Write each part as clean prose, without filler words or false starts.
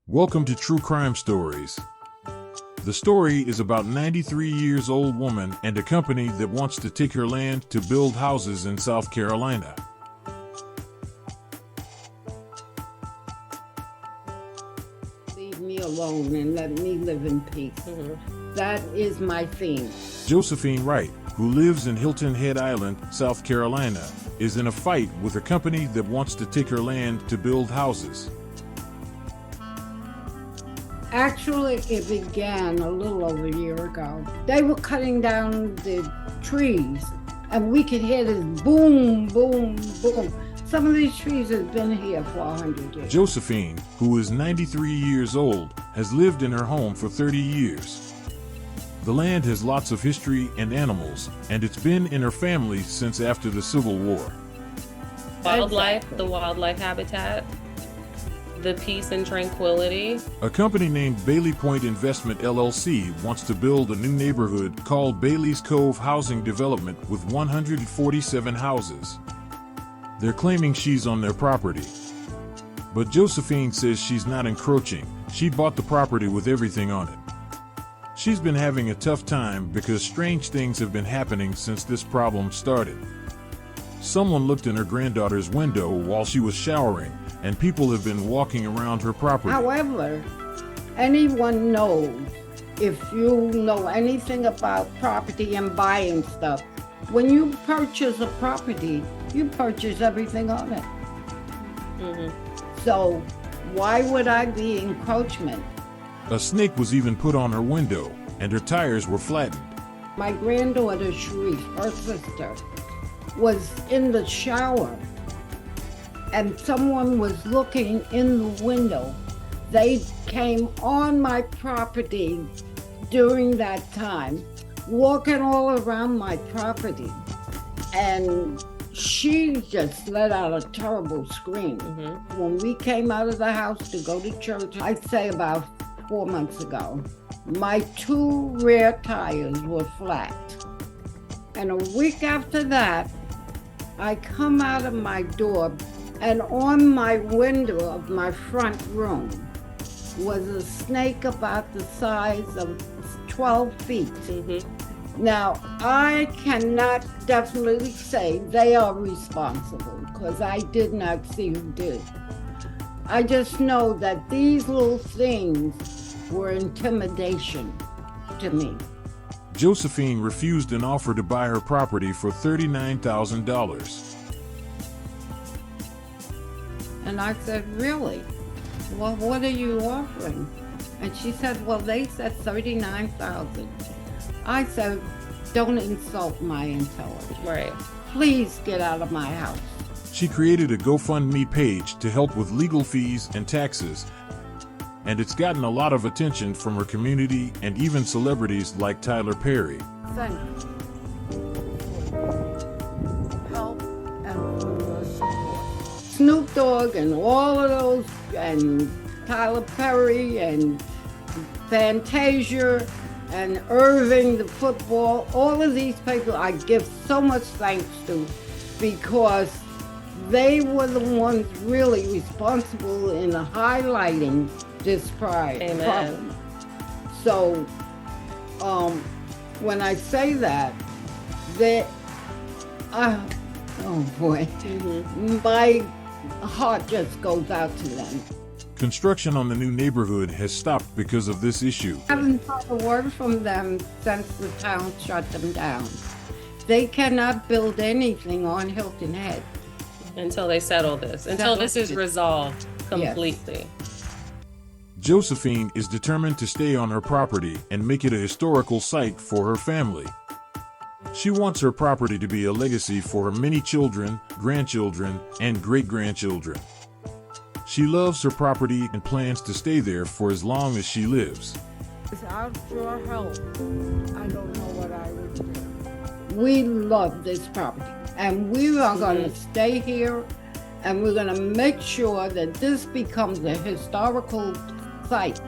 Welcome to True Crime Stories. The story is about 93 years old woman and a company that wants to take her land to build houses in South Carolina. Leave me alone and let me live in peace. That is my theme. Josephine Wright, who lives in Hilton Head Island, South Carolina, is in a fight with a company that wants to take her land to build houses. Actually, it began a little over a year ago. They were cutting down the trees, and we could hear this boom, boom, boom. Some of these trees have been here for 100 years. Josephine, who is 93 years old, has lived in her home for 30 years. The land has lots of history and animals, and it's been in her family since after the Civil War. Wildlife, the wildlife habitat, the peace and tranquility. A company named Point Investment LLC wants to build a new neighborhood called Bailey's Cove Housing Development with 147 houses. They're claiming she's on their property. But Josephine says she's not encroaching. She bought the property with everything on it. She's been having a tough time because strange things have been happening since this problem started. Someone looked in her granddaughter's window while she was showering, and people have been walking around her property. However, anyone knows, if you know anything about property and buying stuff, when you purchase a property, you purchase everything on it. So why would I be encroachment? A snake was even put on her window, and her tires were flattened. My granddaughter, Sharif, her sister, was in the shower, and someone was looking in the window. They came on my property during that time, walking all around my property, and she just let out a terrible scream. When we came out of the house to go to church, I'd say about 4 months ago, my two rear tires were flat. And a week after that, I come out of my door, and on my window of my front room was a snake about the size of 12 feet. Now, I cannot definitely say they are responsible because I did not see who did. I just know that these little things were intimidation to me. Josephine refused an offer to buy her property for $39,000. And I said, really? Well, what are you offering? And she said, well, they said $39,000. I said, don't insult my intelligence. Right. Please get out of my house. She created a GoFundMe page to help with legal fees and taxes, and it's gotten a lot of attention from her community and even celebrities like Tyler Perry. Thank you. Help and support. Snoop Dogg and all of those, and Tyler Perry and Fantasia and Irving, the football, all of these people I give so much thanks to because they were the ones really responsible in highlighting this problem. So, when I say that, oh boy, my heart just goes out to them. Construction on the new neighborhood has stopped because of this issue. I haven't heard a word from them since the town shut them down. They cannot build anything on Hilton Head. Until they settle this, until this is resolved completely. Yes. Josephine is determined to stay on her property and make it a historical site for her family. She wants her property to be a legacy for her many children, grandchildren, and great-grandchildren. She loves her property and plans to stay there for as long as she lives. Without your help, I don't know what I would do. We love this property, and we are going to stay here, and we're going to make sure that this becomes a historical site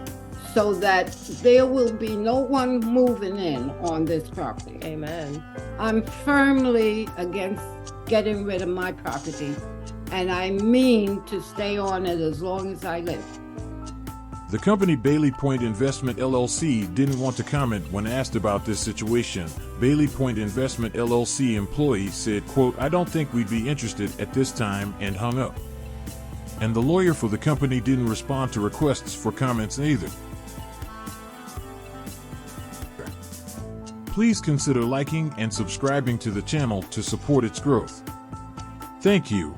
so that there will be no one moving in on this property. Amen. I'm firmly against getting rid of my property, and I mean to stay on it as long as I live. The company Bailey Point Investment LLC didn't want to comment when asked about this situation. Bailey Point Investment LLC employee said, quote, "I don't think we'd be interested at this time," and hung up. And the lawyer for the company didn't respond to requests for comments either. Please consider liking and subscribing to the channel to support its growth. Thank you.